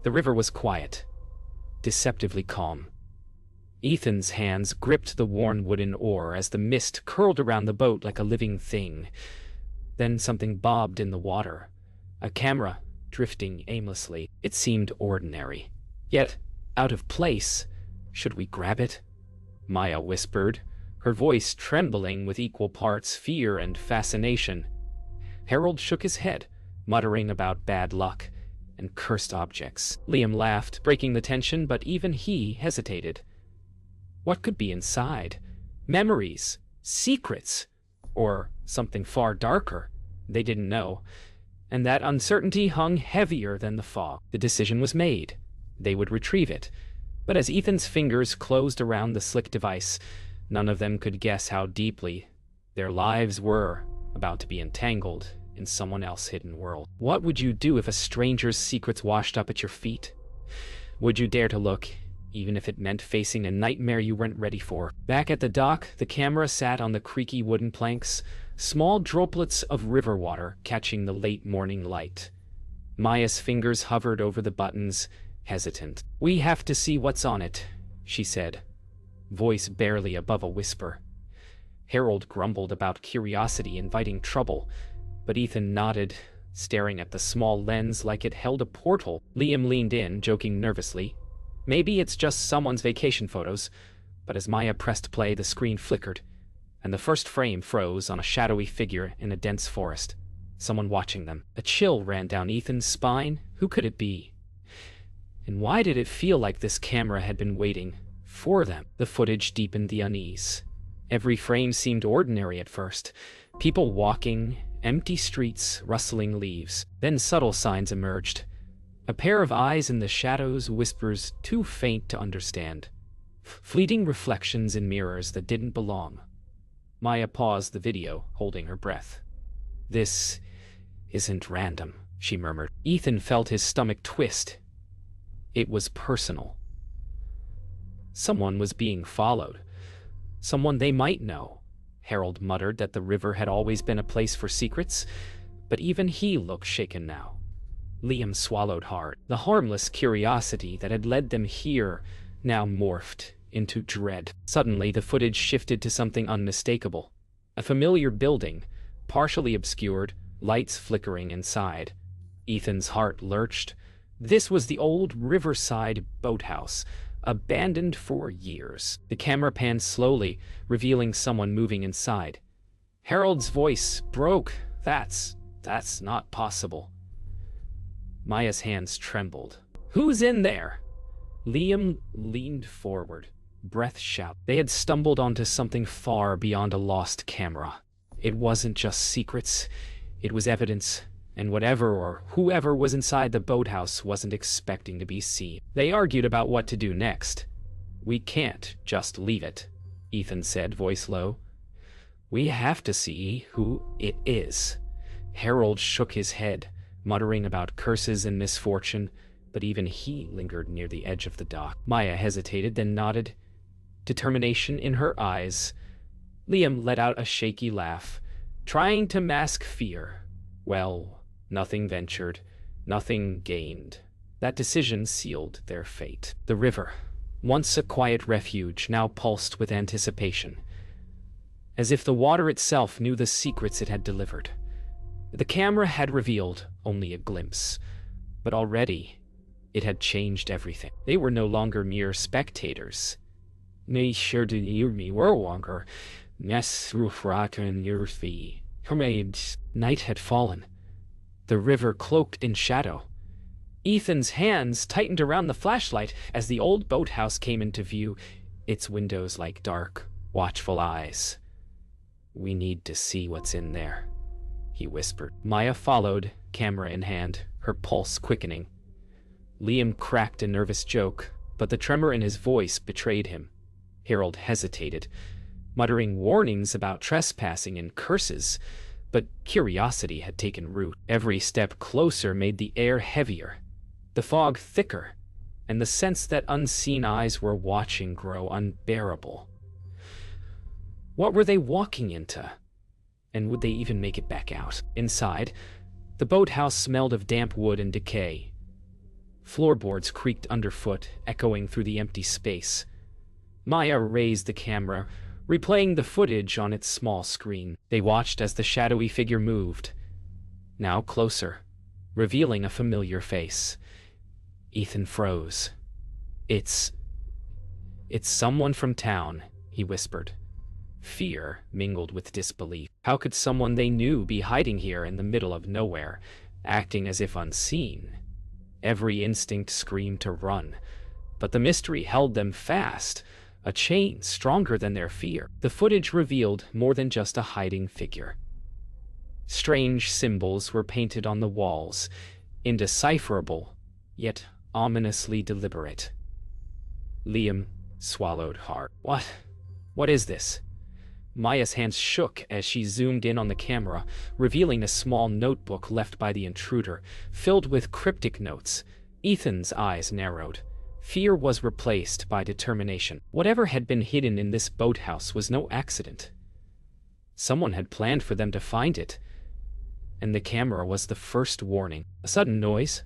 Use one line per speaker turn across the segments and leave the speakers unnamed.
The river was quiet, deceptively calm. Ethan's hands gripped the worn wooden oar as the mist curled around the boat like a living thing. Then something bobbed in the water. A camera, drifting aimlessly. It seemed ordinary, yet out of place. Should we grab it? Maya whispered, her voice trembling with equal parts fear and fascination. Harold shook his head, muttering about bad luck and cursed objects. Liam laughed, breaking the tension, but even he hesitated. What could be inside? Memories? Secrets? Or something far darker? They didn't know, and that uncertainty hung heavier than the fog. The decision was made. They would retrieve it. But as Ethan's fingers closed around the slick device, none of them could guess how deeply their lives were about to be entangled in someone else's hidden world. What would you do if a stranger's secrets washed up at your feet? Would you dare to look, even if it meant facing a nightmare you weren't ready for? Back at the dock, the camera sat on the creaky wooden planks, small droplets of river water catching the late morning light. Maya's fingers hovered over the buttons, hesitant. "We have to see what's on it," she said, voice barely above a whisper. Harold grumbled about curiosity inviting trouble, but Ethan nodded, staring at the small lens like it held a portal. Liam leaned in, joking nervously. Maybe it's just someone's vacation photos, but as Maya pressed play, the screen flickered, and the first frame froze on a shadowy figure in a dense forest. Someone watching them. A chill ran down Ethan's spine. Who could it be? And why did it feel like this camera had been waiting for them? The footage deepened the unease. Every frame seemed ordinary at first. People walking, empty streets, rustling leaves. Then subtle signs emerged. A pair of eyes in the shadows, whispers too faint to understand. Fleeting reflections in mirrors that didn't belong. Maya paused the video, holding her breath. "This isn't random," she murmured. Ethan felt his stomach twist. It was personal. Someone was being followed. Someone they might know. Harold muttered that the river had always been a place for secrets, but even he looked shaken now. Liam swallowed hard. The harmless curiosity that had led them here now morphed into dread. Suddenly, the footage shifted to something unmistakable. A familiar building, partially obscured, lights flickering inside. Ethan's heart lurched. This was the old riverside boathouse, abandoned for years. The camera panned slowly, revealing someone moving inside. Harold's voice broke. That's not possible." Maya's hands trembled. "Who's in there?" Liam leaned forward, breath shallow. They had stumbled onto something far beyond a lost camera. It wasn't just secrets, it was evidence, and whatever or whoever was inside the boathouse wasn't expecting to be seen. They argued about what to do next. "We can't just leave it," Ethan said, voice low. "We have to see who it is." Harold shook his head, muttering about curses and misfortune, but even he lingered near the edge of the dock. Maya hesitated, then nodded, determination in her eyes. Liam let out a shaky laugh, trying to mask fear. Well, nothing ventured, nothing gained. That decision sealed their fate. The river, once a quiet refuge, now pulsed with anticipation, as if the water itself knew the secrets it had delivered. The camera had revealed only a glimpse, but already it had changed everything. They were no longer mere spectators. Night had fallen. The river cloaked in shadow. Ethan's hands tightened around the flashlight as the old boathouse came into view, its windows like dark, watchful eyes. "We need to see what's in there," he whispered. Maya followed, camera in hand, her pulse quickening. Liam cracked a nervous joke, but the tremor in his voice betrayed him. Harold hesitated, muttering warnings about trespassing and curses, but curiosity had taken root. Every step closer made the air heavier, the fog thicker, and the sense that unseen eyes were watching grow unbearable. What were they walking into? And would they even make it back out? Inside, the boathouse smelled of damp wood and decay. Floorboards creaked underfoot, echoing through the empty space. Maya raised the camera, replaying the footage on its small screen. They watched as the shadowy figure moved, now closer, revealing a familiar face. Ethan froze. It's someone from town," he whispered. Fear mingled with disbelief. How could someone they knew be hiding here in the middle of nowhere, acting as if unseen? Every instinct screamed to run, but the mystery held them fast, a chain stronger than their fear. The footage revealed more than just a hiding figure. Strange symbols were painted on the walls, indecipherable, yet ominously deliberate. Liam swallowed hard. What is this?" Maya's hands shook as she zoomed in on the camera, revealing a small notebook left by the intruder, filled with cryptic notes. Ethan's eyes narrowed. Fear was replaced by determination. Whatever had been hidden in this boathouse was no accident. Someone had planned for them to find it, and the camera was the first warning. A sudden noise,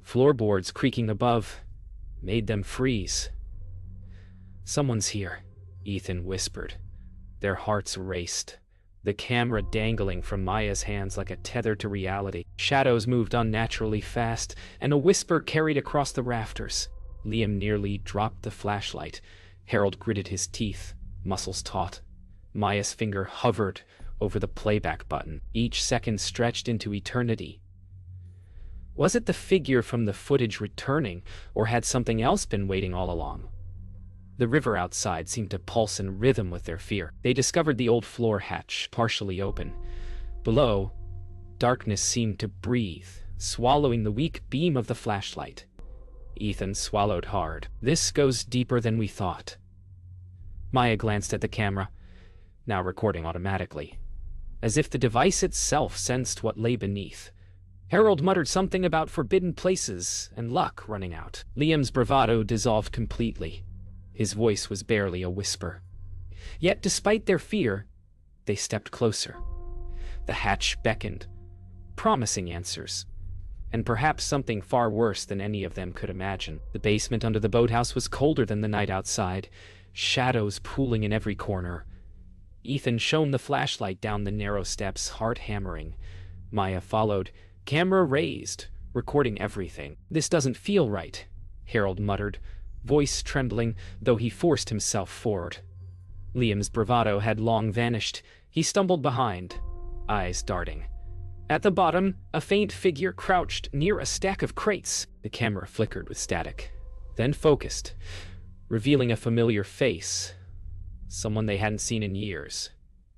floorboards creaking above, made them freeze. "Someone's here," Ethan whispered. Their hearts raced, the camera dangling from Maya's hands like a tether to reality. Shadows moved unnaturally fast, and a whisper carried across the rafters. Liam nearly dropped the flashlight. Harold gritted his teeth, muscles taut. Maya's finger hovered over the playback button. Each second stretched into eternity. Was it the figure from the footage returning, or had something else been waiting all along? The river outside seemed to pulse in rhythm with their fear. They discovered the old floor hatch, partially open. Below, darkness seemed to breathe, swallowing the weak beam of the flashlight. Ethan swallowed hard. "This goes deeper than we thought." Maya glanced at the camera, now recording automatically, as if the device itself sensed what lay beneath. Harold muttered something about forbidden places and luck running out. Liam's bravado dissolved completely. His voice was barely a whisper. Yet, despite their fear, they stepped closer. The hatch beckoned, promising answers, and perhaps something far worse than any of them could imagine. The basement under the boathouse was colder than the night outside, shadows pooling in every corner. Ethan shone the flashlight down the narrow steps, heart hammering. Maya followed, camera raised, recording everything. "This doesn't feel right," Harold muttered, voice trembling, though he forced himself forward. Liam's bravado had long vanished. He stumbled behind, eyes darting. At the bottom, a faint figure crouched near a stack of crates. The camera flickered with static, then focused, revealing a familiar face, someone they hadn't seen in years.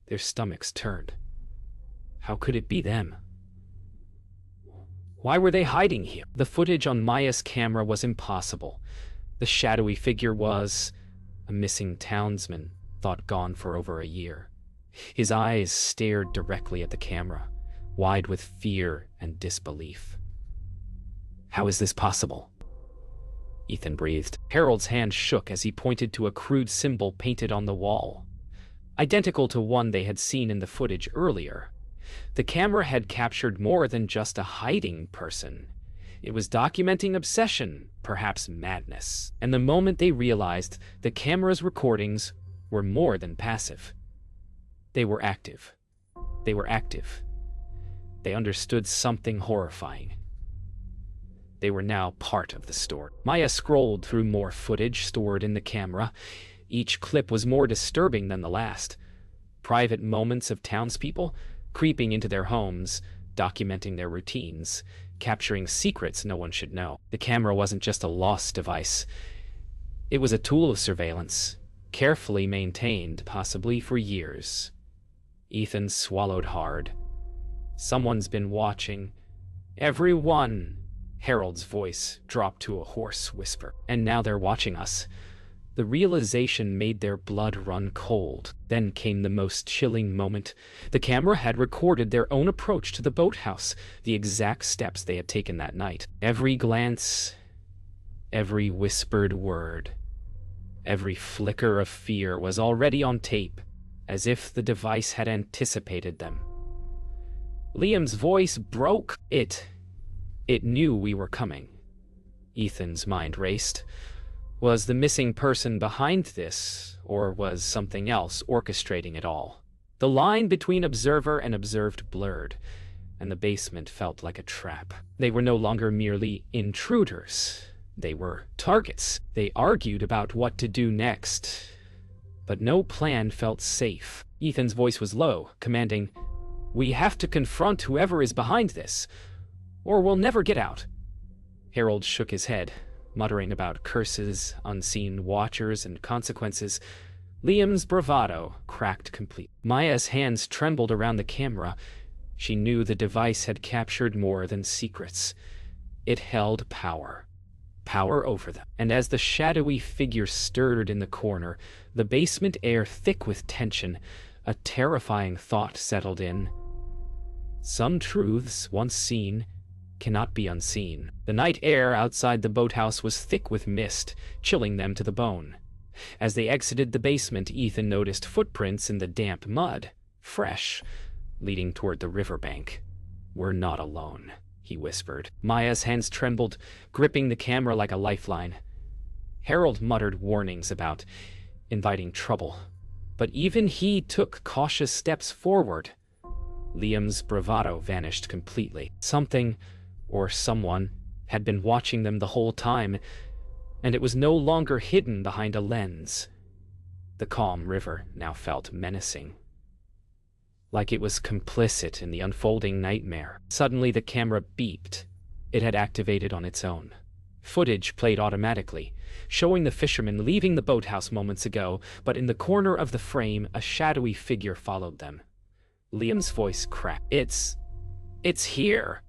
Their stomachs turned. How could it be them? Why were they hiding here? The footage on Maya's camera was impossible. The shadowy figure was a missing townsman, thought gone for over a year. His eyes stared directly at the camera, wide with fear and disbelief. "How is this possible?" Ethan breathed. Harold's hand shook as he pointed to a crude symbol painted on the wall, identical to one they had seen in the footage earlier. The camera had captured more than just a hiding person. It was documenting obsession, perhaps madness. And the moment they realized the camera's recordings were more than passive. They were active. They were active. They understood something horrifying. They were now part of the story. Maya scrolled through more footage stored in the camera. Each clip was more disturbing than the last. Private moments of townspeople creeping into their homes, documenting their routines, capturing secrets no one should know. The camera wasn't just a lost device. It was a tool of surveillance, carefully maintained, possibly for years. Ethan swallowed hard. Someone's been watching. Everyone. Harold's voice dropped to a hoarse whisper. And now they're watching us. The realization made their blood run cold. Then came the most chilling moment. The camera had recorded their own approach to the boathouse, the exact steps they had taken that night. Every glance, every whispered word, every flicker of fear was already on tape, as if the device had anticipated them. Liam's voice broke. It knew we were coming. Ethan's mind raced. Was the missing person behind this, or was something else orchestrating it all? The line between observer and observed blurred, and the basement felt like a trap. They were no longer merely intruders. They were targets. They argued about what to do next, but no plan felt safe. Ethan's voice was low, commanding, "We have to confront whoever is behind this, or we'll never get out." Harold shook his head, muttering about curses, unseen watchers, and consequences. Liam's bravado cracked complete. Maya's hands trembled around the camera. She knew the device had captured more than secrets. It held power. Power over them. And as the shadowy figure stirred in the corner, the basement air thick with tension, a terrifying thought settled in. Some truths, once seen, cannot be unseen. The night air outside the boathouse was thick with mist, chilling them to the bone. As they exited the basement, Ethan noticed footprints in the damp mud, fresh, leading toward the riverbank. "We're not alone," he whispered. Maya's hands trembled, gripping the camera like a lifeline. Harold muttered warnings about inviting trouble, but even he took cautious steps forward. Liam's bravado vanished completely. Something, or someone, had been watching them the whole time, and it was no longer hidden behind a lens. The calm river now felt menacing, like it was complicit in the unfolding nightmare. Suddenly the camera beeped. It had activated on its own. Footage played automatically, showing the fishermen leaving the boathouse moments ago, but in the corner of the frame, a shadowy figure followed them. Liam's voice cracked. It's here!"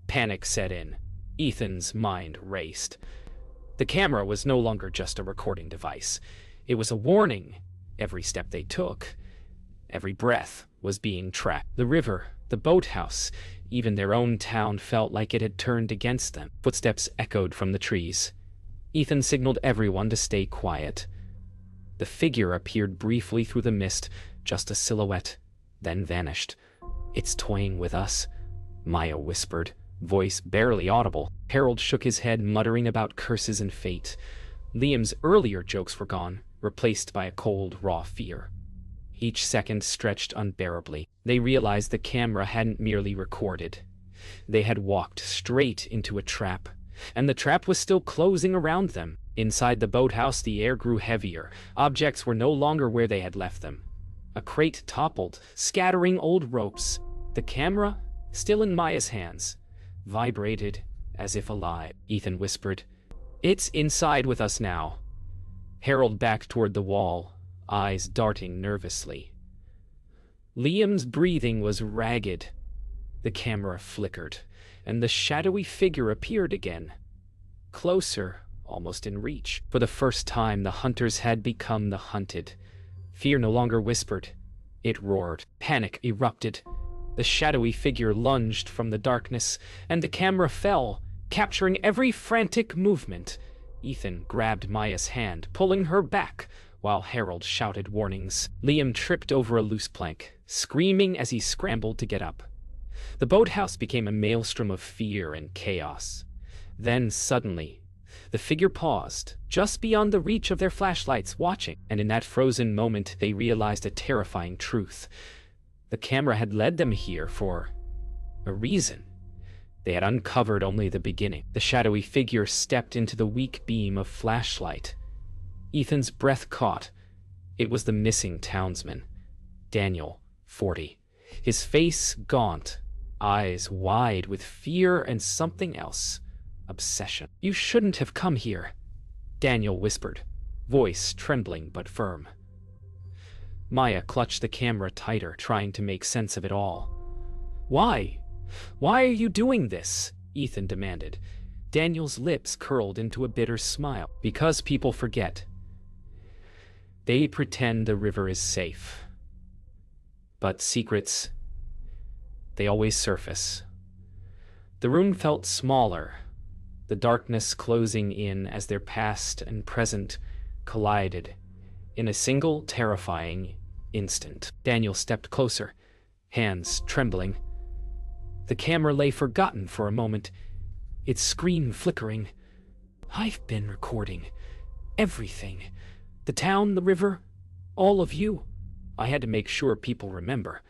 Panic set in. Ethan's mind raced. The camera was no longer just a recording device. It was a warning. Every step they took, every breath, was being tracked. The river, the boathouse, even their own town felt like it had turned against them. Footsteps echoed from the trees. Ethan signaled everyone to stay quiet. The figure appeared briefly through the mist, just a silhouette, then vanished. "It's toying with us," Maya whispered, voice barely audible. Harold shook his head, muttering about curses and fate. Liam's earlier jokes were gone, replaced by a cold, raw fear. Each second stretched unbearably. They realized the camera hadn't merely recorded. They had walked straight into a trap, and the trap was still closing around them. Inside the boathouse, the air grew heavier. Objects were no longer where they had left them. A crate toppled, scattering old ropes. The camera, still in Maya's hands, vibrated as if alive. Ethan whispered, "It's inside with us now." Harold backed toward the wall, eyes darting nervously. Liam's breathing was ragged. The camera flickered, and the shadowy figure appeared again. Closer, almost in reach. For the first time, the hunters had become the hunted. Fear no longer whispered. It roared. Panic erupted. The shadowy figure lunged from the darkness, and the camera fell, capturing every frantic movement. Ethan grabbed Maya's hand, pulling her back, while Harold shouted warnings. Liam tripped over a loose plank, screaming as he scrambled to get up. The boathouse became a maelstrom of fear and chaos. Then, suddenly, the figure paused, just beyond the reach of their flashlights, watching, and in that frozen moment they realized a terrifying truth. The camera had led them here for a reason. They had uncovered only the beginning. The shadowy figure stepped into the weak beam of flashlight. Ethan's breath caught. It was the missing townsman, Daniel, 40. His face gaunt, eyes wide with fear and something else. Obsession. "You shouldn't have come here," Daniel whispered, voice trembling but firm. Maya clutched the camera tighter, trying to make sense of it all. "Why? Why are you doing this?" Ethan demanded. Daniel's lips curled into a bitter smile. "Because people forget. They pretend the river is safe. But secrets, they always surface." The room felt smaller, the darkness closing in as their past and present collided in a single terrifying instant. Daniel stepped closer, hands trembling. The camera lay forgotten for a moment, its screen flickering. I've been recording everything. The town, the river, all of you. I had to make sure people remember.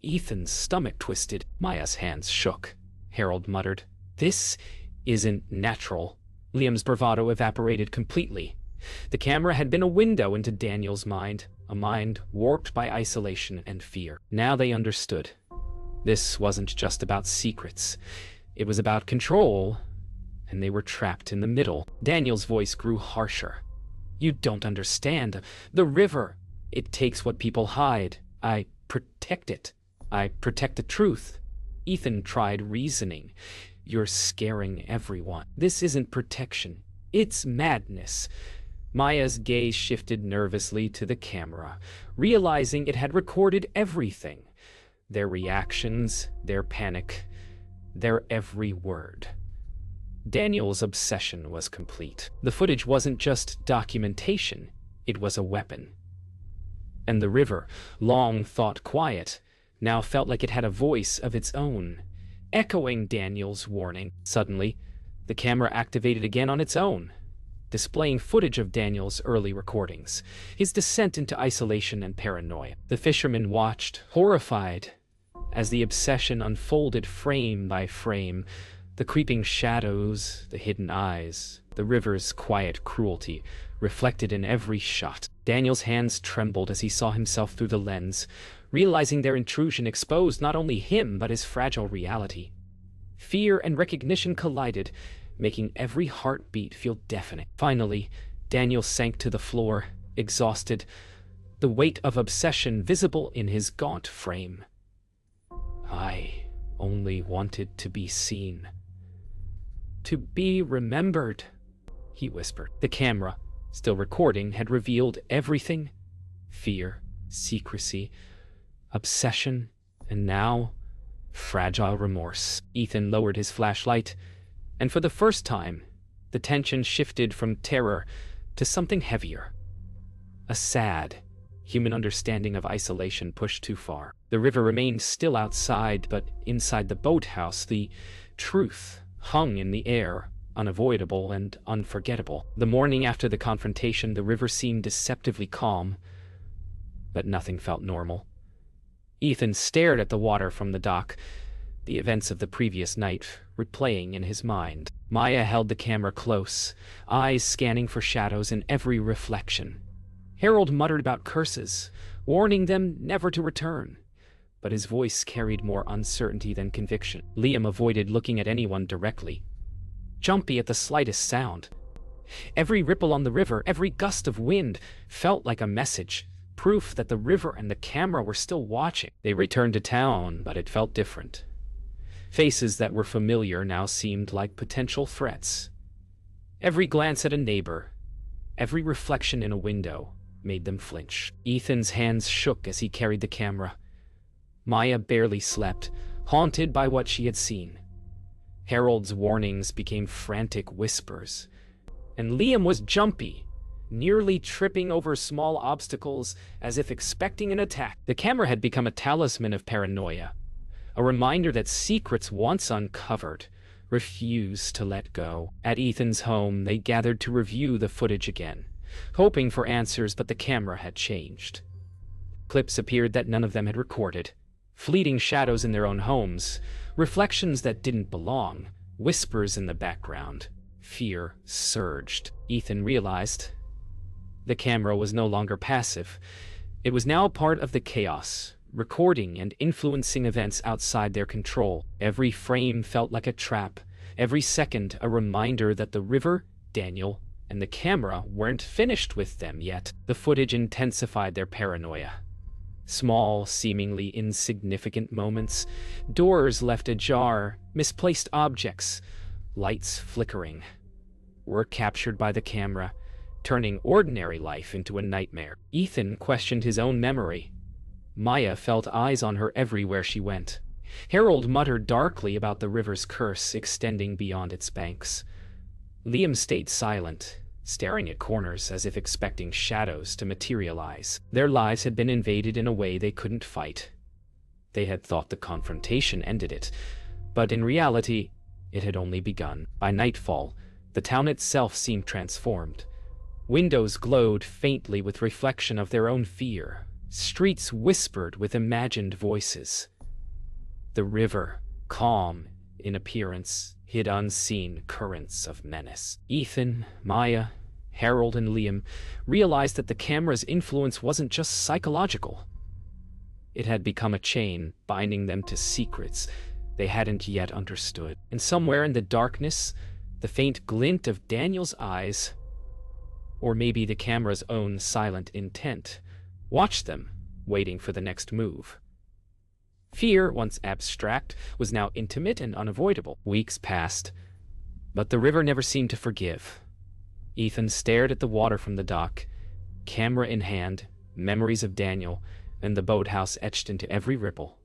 Ethan's stomach twisted. Maya's hands shook. Harold muttered, "This isn't natural." Liam's bravado evaporated completely. The camera had been a window into Daniel's mind, a mind warped by isolation and fear. Now they understood. This wasn't just about secrets. It was about control, and they were trapped in the middle. Daniel's voice grew harsher. "You don't understand. The river, it takes what people hide. I protect it. I protect the truth." Ethan tried reasoning. "You're scaring everyone. This isn't protection. It's madness." Maya's gaze shifted nervously to the camera, realizing it had recorded everything. Their reactions, their panic, their every word. Daniel's obsession was complete. The footage wasn't just documentation, it was a weapon. And the river, long thought quiet, now felt like it had a voice of its own, echoing Daniel's warning. Suddenly, the camera activated again on its own, displaying footage of Daniel's early recordings, his descent into isolation and paranoia. The fisherman watched, horrified, as the obsession unfolded frame by frame, the creeping shadows, the hidden eyes, the river's quiet cruelty reflected in every shot. Daniel's hands trembled as he saw himself through the lens, realizing their intrusion exposed not only him but his fragile reality. Fear and recognition collided, making every heartbeat feel deafening. Finally, Daniel sank to the floor, exhausted, the weight of obsession visible in his gaunt frame. "I only wanted to be seen. To be remembered," he whispered. The camera, still recording, had revealed everything. Fear, secrecy, obsession, and now, fragile remorse. Ethan lowered his flashlight, and for the first time, the tension shifted from terror to something heavier. A sad, human understanding of isolation pushed too far. The river remained still outside, but inside the boathouse, the truth hung in the air, unavoidable and unforgettable. The morning after the confrontation, the river seemed deceptively calm, but nothing felt normal. Ethan stared at the water from the dock, the events of the previous night replaying in his mind. Maya held the camera close, eyes scanning for shadows in every reflection. Harold muttered about curses, warning them never to return, but his voice carried more uncertainty than conviction. Liam avoided looking at anyone directly, jumpy at the slightest sound. Every ripple on the river, every gust of wind, felt like a message, proof that the river and the camera were still watching. They returned to town, but it felt different. Faces that were familiar now seemed like potential threats. Every glance at a neighbor, every reflection in a window, made them flinch. Ethan's hands shook as he carried the camera. Maya barely slept, haunted by what she had seen. Harold's warnings became frantic whispers, and Liam was jumpy, nearly tripping over small obstacles as if expecting an attack. The camera had become a talisman of paranoia, a reminder that secrets once uncovered refused to let go. At Ethan's home, they gathered to review the footage again, hoping for answers, but the camera had changed. Clips appeared that none of them had recorded, fleeting shadows in their own homes, reflections that didn't belong, whispers in the background. Fear surged. Ethan realized the camera was no longer passive. It was now part of the chaos, recording and influencing events outside their control. Every frame felt like a trap, every second a reminder that the river, Daniel, and the camera weren't finished with them yet. The footage intensified their paranoia. Small, seemingly insignificant moments, doors left ajar, misplaced objects, lights flickering, were captured by the camera, turning ordinary life into a nightmare. Ethan questioned his own memory. Maya felt eyes on her everywhere she went. Harold muttered darkly about the river's curse extending beyond its banks. Liam stayed silent, staring at corners as if expecting shadows to materialize. Their lives had been invaded in a way they couldn't fight. They had thought the confrontation ended it, but in reality, it had only begun. By nightfall, The town itself seemed transformed. Windows glowed faintly with reflection of their own fear. Streets whispered with imagined voices. The river, calm in appearance, hid unseen currents of menace. Ethan, Maya, Harold, and Liam realized that the camera's influence wasn't just psychological. It had become a chain, binding them to secrets they hadn't yet understood. And somewhere in the darkness, the faint glint of Daniel's eyes, or maybe the camera's own silent intent, watched them, waiting for the next move. Fear, once abstract, was now intimate and unavoidable. Weeks passed, but the river never seemed to forgive. Ethan stared at the water from the dock, camera in hand, memories of Daniel and the boathouse etched into every ripple.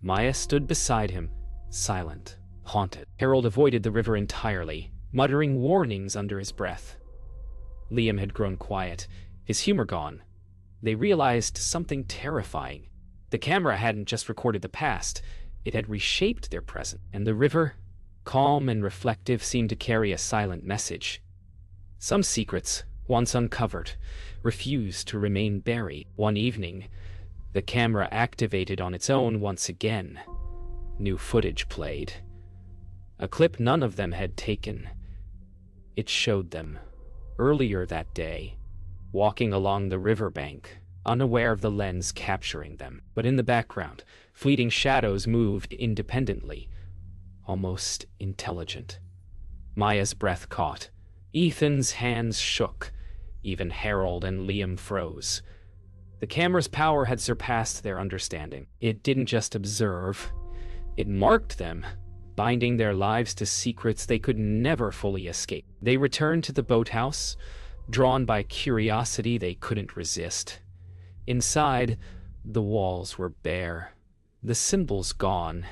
Maya stood beside him, silent, haunted. Harold avoided the river entirely, muttering warnings under his breath. Liam had grown quiet, his humor gone. They realized something terrifying. The camera hadn't just recorded the past, it had reshaped their present. And the river, calm and reflective, seemed to carry a silent message. Some secrets, once uncovered, refused to remain buried. One evening, the camera activated on its own once again. New footage played. A clip none of them had taken. It showed them, earlier that day, walking along the riverbank, unaware of the lens capturing them. But in the background, fleeting shadows moved independently, almost intelligent. Maya's breath caught. Ethan's hands shook. Even Harold and Liam froze. The camera's power had surpassed their understanding. It didn't just observe, it marked them, binding their lives to secrets they could never fully escape. They returned to the boathouse, drawn by curiosity they couldn't resist. Inside, the walls were bare, the symbols gone,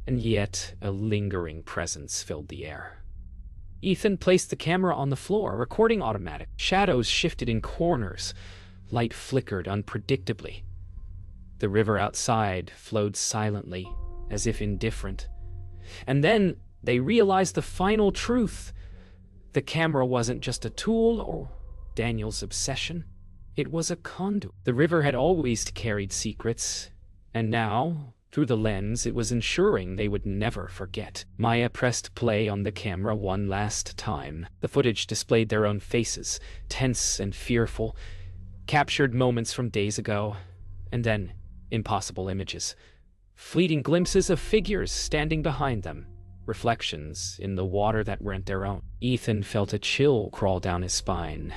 and yet a lingering presence filled the air. Ethan placed the camera on the floor, recording automatic. Shadows shifted in corners. Light flickered unpredictably. The river outside flowed silently, as if indifferent. And then they realized the final truth. The camera wasn't just a tool or Daniel's obsession. It was a conduit. The river had always carried secrets, and now, through the lens, it was ensuring they would never forget. Maya pressed play on the camera one last time. The footage displayed their own faces, tense and fearful, captured moments from days ago, and then impossible images. Fleeting glimpses of figures standing behind them, reflections in the water that weren't their own. Ethan felt a chill crawl down his spine.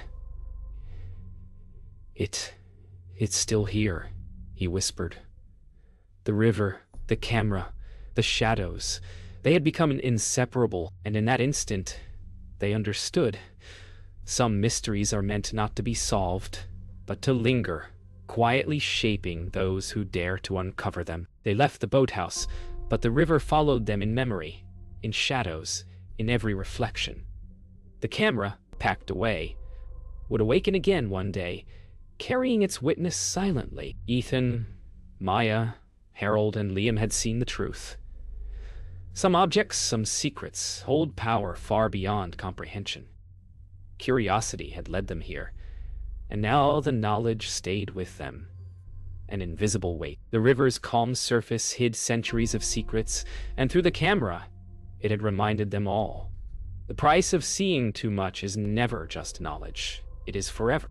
It's still here, he whispered. The river, the camera, the shadows, they had become inseparable, and in that instant, they understood. Some mysteries are meant not to be solved, but to linger, quietly shaping those who dare to uncover them. They left the boathouse, but the river followed them in memory, in shadows, in every reflection. The camera, packed away, would awaken again one day, carrying its witness silently. Ethan, Maya, Harold, and Liam had seen the truth. Some objects, some secrets, hold power far beyond comprehension. Curiosity had led them here, and now the knowledge stayed with them. An invisible weight. The river's calm surface hid centuries of secrets, and through the camera, it had reminded them all. The price of seeing too much is never just knowledge. It is forever.